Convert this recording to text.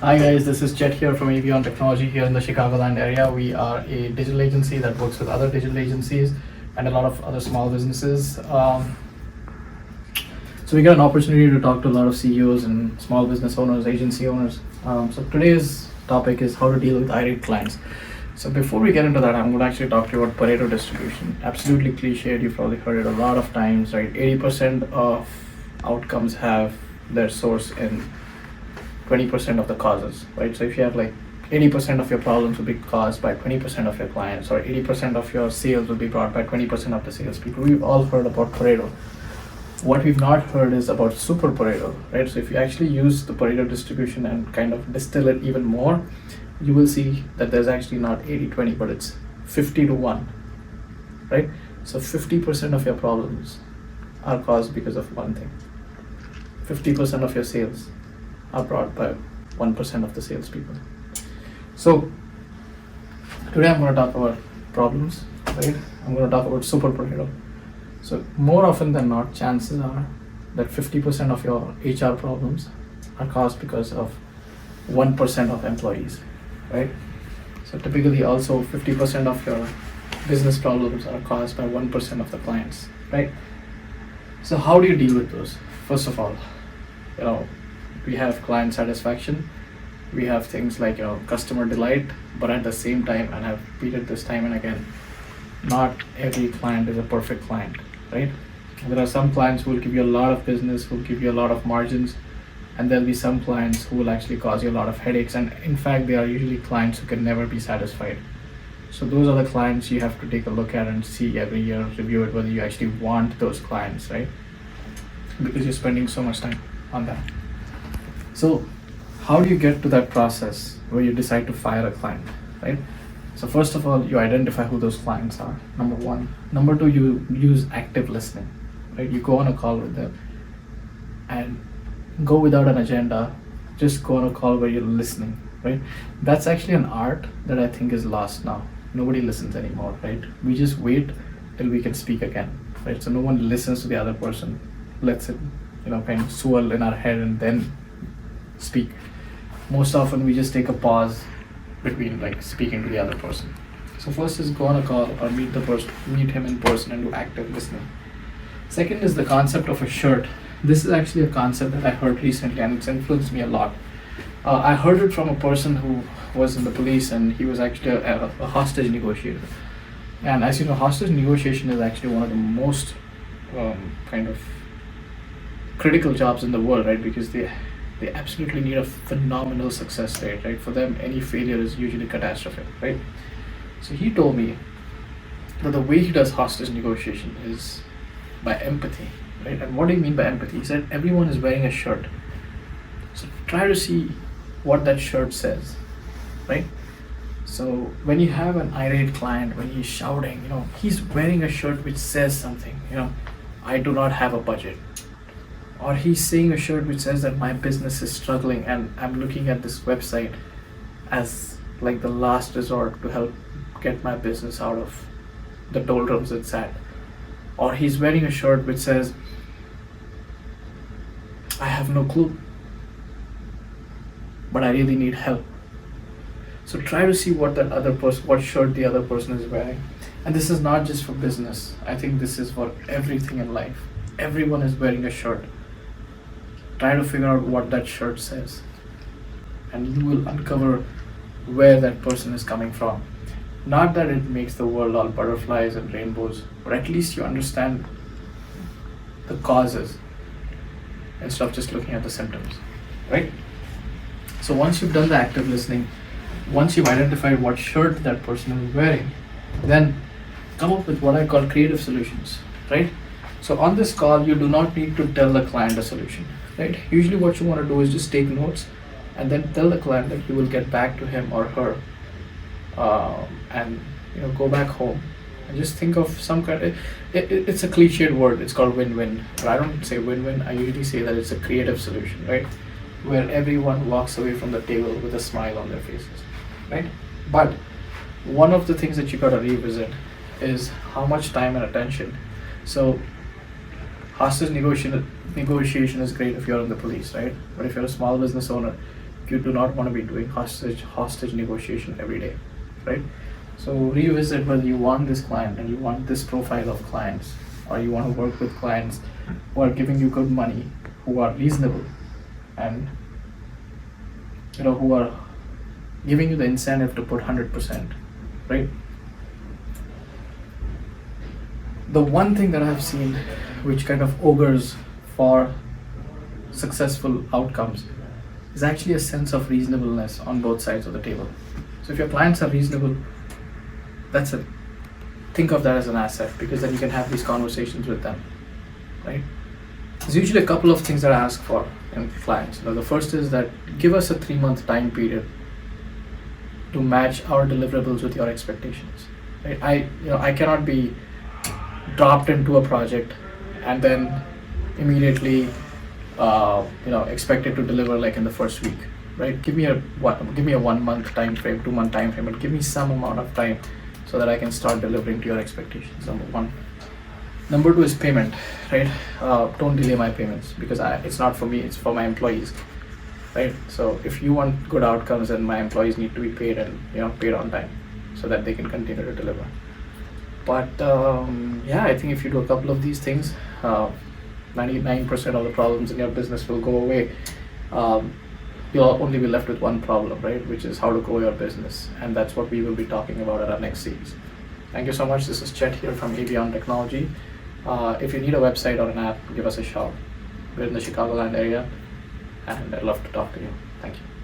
Hi guys, this is Chet here from Avion Technology here in the Chicagoland area. We are a digital agency that works with other digital agencies and a lot of other small businesses. So we got an opportunity to talk to a lot of CEOs and small business owners, agency owners. So today's topic is how to deal with irate clients. So before we get into that, I'm going to actually talk to you about Pareto distribution. Absolutely cliched, you've probably heard it a lot of times, right? 80% of outcomes have their source in 20% of the causes, right? So if you have like 80% of your problems will be caused by 20% of your clients, or 80% of your sales will be brought by 20% of the salespeople. We've all heard about Pareto. What we've not heard is about super Pareto, right? So if you actually use the Pareto distribution and kind of distill it even more, you will see that there's actually not 80-20, but it's 50-1, right? So 50% of your problems are caused because of one thing. 50% of your sales are brought by 1% of the salespeople. So today I'm going to talk about problems, right? I'm going to talk about super Pareto. So more often than not, chances are that 50% of your HR problems are caused because of 1% of employees, right? So typically also 50% of your business problems are caused by 1% of the clients, right? So how do you deal with those? First of all, we have client satisfaction. We have things like customer delight, but at the same time, and I've repeated this time and again, not every client is a perfect client, right? There are some clients who will give you a lot of business, who will give you a lot of margins, and there'll be some clients who will actually cause you a lot of headaches, and in fact they are usually clients who can never be satisfied. So those are the clients you have to take a look at and see every year, review it, whether you actually want those clients, right? Because you're spending so much time on that. So how do you get to that process where you decide to fire a client, right? So first of all, you identify who those clients are, number one. Number two, you use active listening, right? You go on a call with them and go without an agenda, just go on a call where you're listening, right? That's actually an art that I think is lost now. Nobody listens anymore, right? We just wait till we can speak again, right? So no one listens to the other person, lets it, kind of swirl in our head and then speak. Most often we just take a pause between like speaking to the other person. So first is go on a call or meet him in person and do active listening. Second is the concept of a shirt. This is actually a concept that I heard recently and it's influenced me a lot. I heard it from a person who was in the police and he was actually a hostage negotiator. And as you know, hostage negotiation is actually one of the most kind of critical jobs in the world, right? Because they absolutely need a phenomenal success rate, right? For them, any failure is usually catastrophic, right? So he told me that the way he does hostage negotiation is by empathy, right? And what do you mean by empathy? He said everyone is wearing a shirt. So try to see what that shirt says, right? So when you have an irate client, when he's shouting, he's wearing a shirt which says something, I do not have a budget. Or he's saying a shirt which says that my business is struggling and I'm looking at this website as like the last resort to help get my business out of the doldrums it's at. Or he's wearing a shirt which says, I have no clue, but I really need help. So try to see what shirt the other person is wearing. And this is not just for business. I think this is for everything in life. Everyone is wearing a shirt. Try to figure out what that shirt says, and you will uncover where that person is coming from. Not that it makes the world all butterflies and rainbows, but at least you understand the causes instead of just looking at the symptoms, right? So once you've done the active listening, once you've identified what shirt that person is wearing, then come up with what I call creative solutions, right? So on this call, you do not need to tell the client a solution, right? Usually what you want to do is just take notes and then tell the client that you will get back to him or her and go back home and just think of some kind of, it's a cliched word, it's called win-win, but I don't say win-win, I usually say that it's a creative solution, right? Where everyone walks away from the table with a smile on their faces, right? But one of the things that you got to revisit is how much time and attention. So hostage negotiation is great if you're in the police, right? But if you're a small business owner, you do not want to be doing hostage negotiation every day, right? So revisit whether you want this client and you want this profile of clients, or you want to work with clients who are giving you good money, who are reasonable, and who are giving you the incentive to put 100%, right? The one thing that I've seen which kind of augurs for successful outcomes is actually a sense of reasonableness on both sides of the table. So if your clients are reasonable, that's it. Think of that as an asset, because then you can have these conversations with them, right? There's usually a couple of things that I ask for in clients. The first is that give us a 3-month time period to match our deliverables with your expectations. Right? I cannot be dropped into a project and then immediately expected to deliver like in the first week, right? Give me a 1 month time frame, 2 month time frame, but give me some amount of time so that I can start delivering to your expectations. Number one. Number two is payment, right? Don't delay my payments, because it's not for me, it's for my employees, right? So if you want good outcomes, then my employees need to be paid, and paid on time, so that they can continue to deliver. But I think if you do a couple of these things, 99% of the problems in your business will go away. You'll only be left with one problem, right? Which is how to grow your business. And that's what we will be talking about at our next series. Thank you so much. This is Chet here from Avion Technology. If you need a website or an app, give us a shout. We're in the Chicagoland area, and I'd love to talk to you. Thank you.